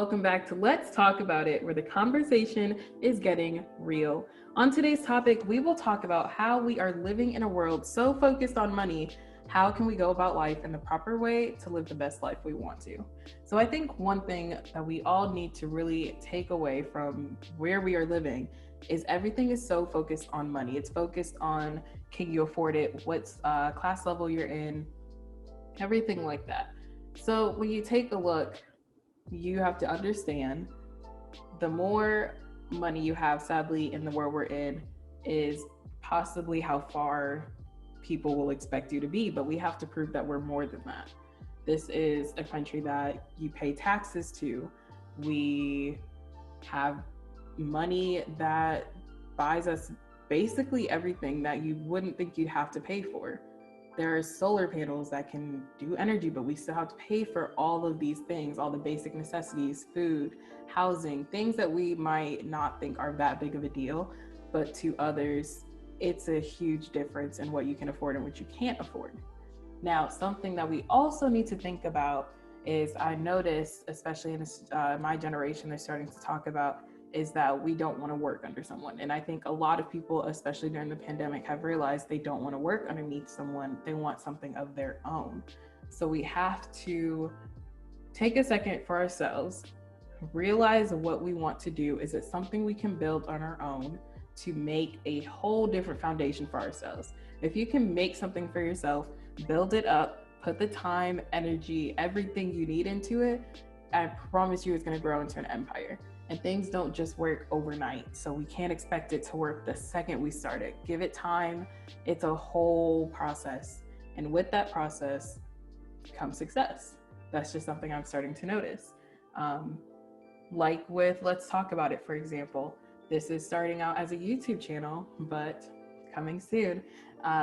welcome back to Let's Talk About It, where the conversation is getting real. On today's topic, we will talk about how we are living in a world so focused on money. How can we go about life in the proper way to live the best life we want to? So, I think one thing that we all need to really take away from where we are living is everything is so focused on money. It's focused on can you afford it, what's class level you're in, everything like that. So, when you take a look, you have to understand the more money you have, sadly, in the world we're in, is possibly how far people will expect you to be. But we have to prove that we're more than that. This is a country that you pay taxes to. We have money that buys us basically everything that you wouldn't think you'd have to pay for. There are solar panels that can do energy, but we still have to pay for all of these things, all the basic necessities, food, housing, things that we might not think are that big of a deal, but to others, it's a huge difference in what you can afford and what you can't afford. Now, something that we also need to think about is I noticed, especially in my generation, they're starting to talk about is that we don't want to work under someone. And I think a lot of people, especially during the pandemic, have realized they don't want to work underneath someone. They want something of their own. So we have to take a second for ourselves, realize what we want to do. Is it something we can build on our own to make a whole different foundation for ourselves? If you can make something for yourself, build it up, put the time, energy, everything you need into it, I promise you it's going to grow into an empire. And things don't just work overnight. So we can't expect it to work the second we start it. Give it time. It's a whole process. And with that process comes success. That's just something I'm starting to notice. Like with Let's Talk About It, for example. This is starting out as a YouTube channel, but coming soon.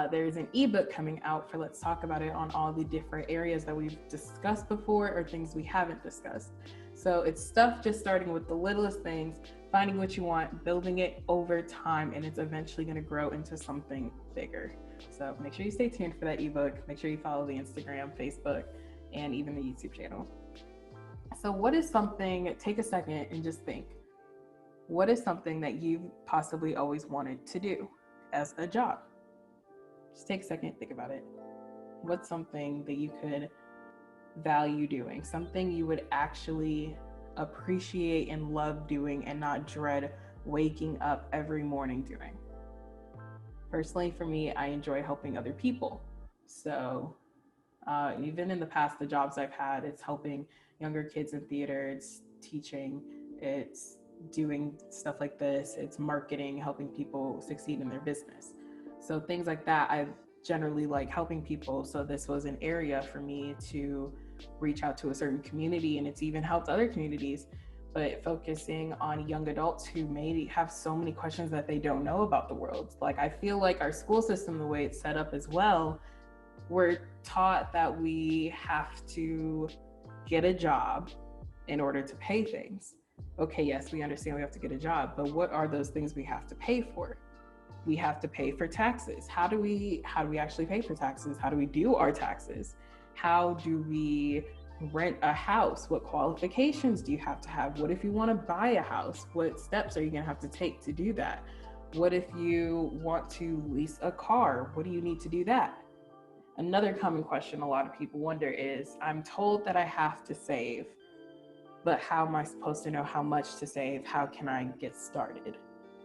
There's an ebook coming out for Let's Talk About It on all the different areas that we've discussed before or things we haven't discussed. So it's stuff just starting with the littlest things, finding what you want, building it over time, and it's eventually going to grow into something bigger. So make sure you stay tuned for that ebook. Make sure you follow the Instagram, Facebook, and even the YouTube channel. So what is something, take a second and just think, what is something that you've possibly always wanted to do as a job? Just take a second, think about it. What's something that you could value doing, something you would actually appreciate and love doing and not dread waking up every morning doing? Personally, for me, I enjoy helping other people. So even in the past, the jobs I've had, it's helping younger kids in theater, it's teaching, it's doing stuff like this, it's marketing, helping people succeed in their business. So things like that, I generally like helping people. So this was an area for me to reach out to a certain community, and it's even helped other communities, but focusing on young adults who may have so many questions that they don't know about the world. Like I feel like our school system, the way it's set up as well, we're taught that we have to get a job in order to pay things. Okay, yes, we understand we have to get a job, but what are those things we have to pay for? We have to pay for taxes. How do we actually pay for taxes? How do we do our taxes? How do we rent a house? What qualifications do you have to have? What if you want to buy a house? What steps are you going to have to take to do that? What if you want to lease a car? What do you need to do that? Another common question a lot of people wonder is, I'm told that I have to save, but how am I supposed to know how much to save? How can I get started?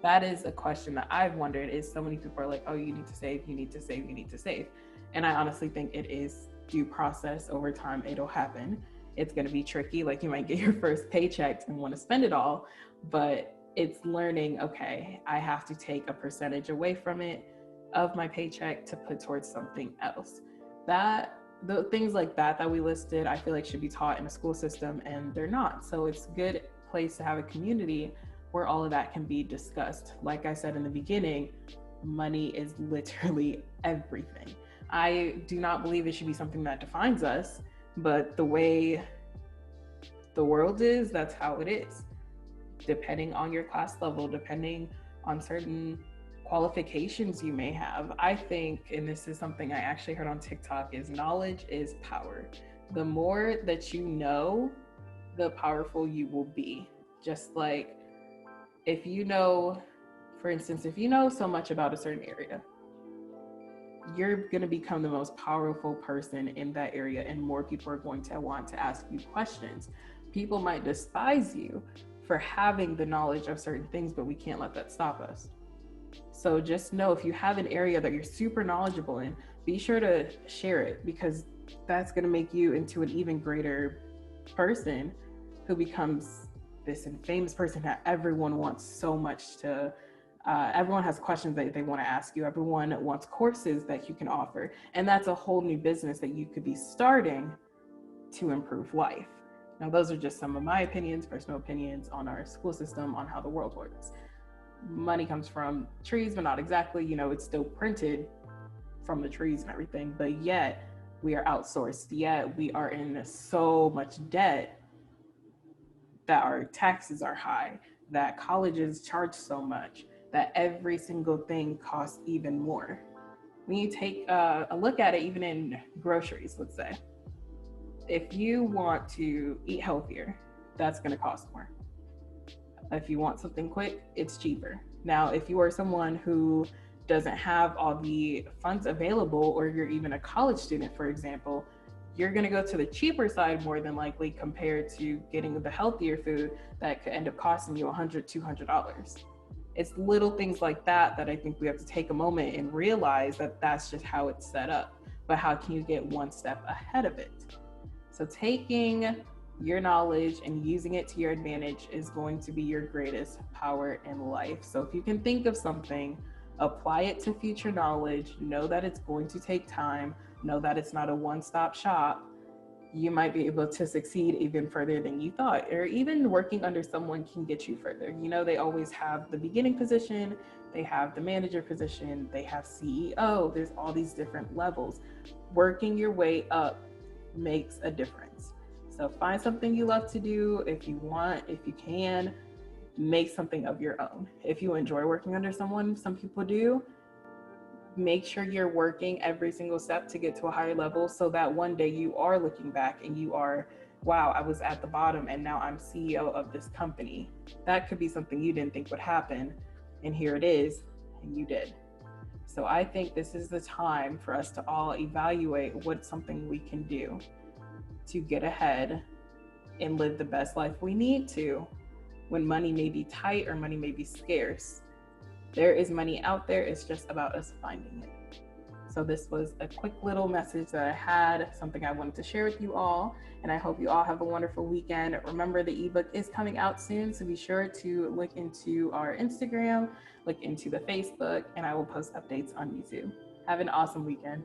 That is a question that I've wondered. Is so many people are like, oh, you need to save, you need to save, you need to save. And I honestly think it is due process. Over time, it'll happen. It's going to be tricky. Like you might get your first paycheck and want to spend it all, but it's learning, okay, I have to take a percentage away from it of my paycheck to put towards something else. That the things like that we listed, I feel like should be taught in a school system, and they're not. So it's a good place to have a community where all of that can be discussed. Like I said in the beginning, money is literally everything. I do not believe it should be something that defines us, but the way the world is, that's how it is. Depending on your class level, depending on certain qualifications you may have. I think, and this is something I actually heard on TikTok, is knowledge is power. The more that you know, the powerful you will be. Just like if you know, for instance, if you know so much about a certain area, you're going to become the most powerful person in that area, and more people are going to want to ask you questions. People might despise you for having the knowledge of certain things, but we can't let that stop us. So just know, if you have an area that you're super knowledgeable in, be sure to share it, because that's going to make you into an even greater person who becomes this famous person that everyone wants so much to. Everyone has questions that they want to ask you. Everyone wants courses that you can offer. And that's a whole new business that you could be starting to improve life. Now, those are just some of my opinions, personal opinions on our school system, on how the world works. Money comes from trees, but not exactly. It's still printed from the trees and everything, but yet we are outsourced. Yet we are in so much debt that our taxes are high, that colleges charge so much, that every single thing costs even more. When you take a look at it, even in groceries, let's say, if you want to eat healthier, that's going to cost more. If you want something quick, it's cheaper. Now, if you are someone who doesn't have all the funds available, or you're even a college student, for example, you're going to go to the cheaper side more than likely, compared to getting the healthier food that could end up costing you $100, $200. It's little things like that I think we have to take a moment and realize that that's just how it's set up. But how can you get one step ahead of it? So taking your knowledge and using it to your advantage is going to be your greatest power in life. So if you can think of something, apply it to future knowledge, know that it's going to take time, know that it's not a one-stop shop. You might be able to succeed even further than you thought, or even working under someone can get you further. They always have the beginning position, they have the manager position, they have CEO, there's all these different levels. Working your way up makes a difference. So find something you love to do. If you want, if you can, make something of your own. If you enjoy working under someone, some people do, make sure you're working every single step to get to a higher level, so that one day you are looking back and you are, wow, I was at the bottom and now I'm CEO of this company. That could be something you didn't think would happen, and here it is, and you did. So I think this is the time for us to all evaluate what's something we can do to get ahead and live the best life we need to, when money may be tight or money may be scarce. There is money out there, it's just about us finding it. So this was a quick little message that I had, something I wanted to share with you all, and I hope you all have a wonderful weekend. Remember, the ebook is coming out soon, so be sure to look into our Instagram, look into the Facebook, and I will post updates on YouTube. Have an awesome weekend.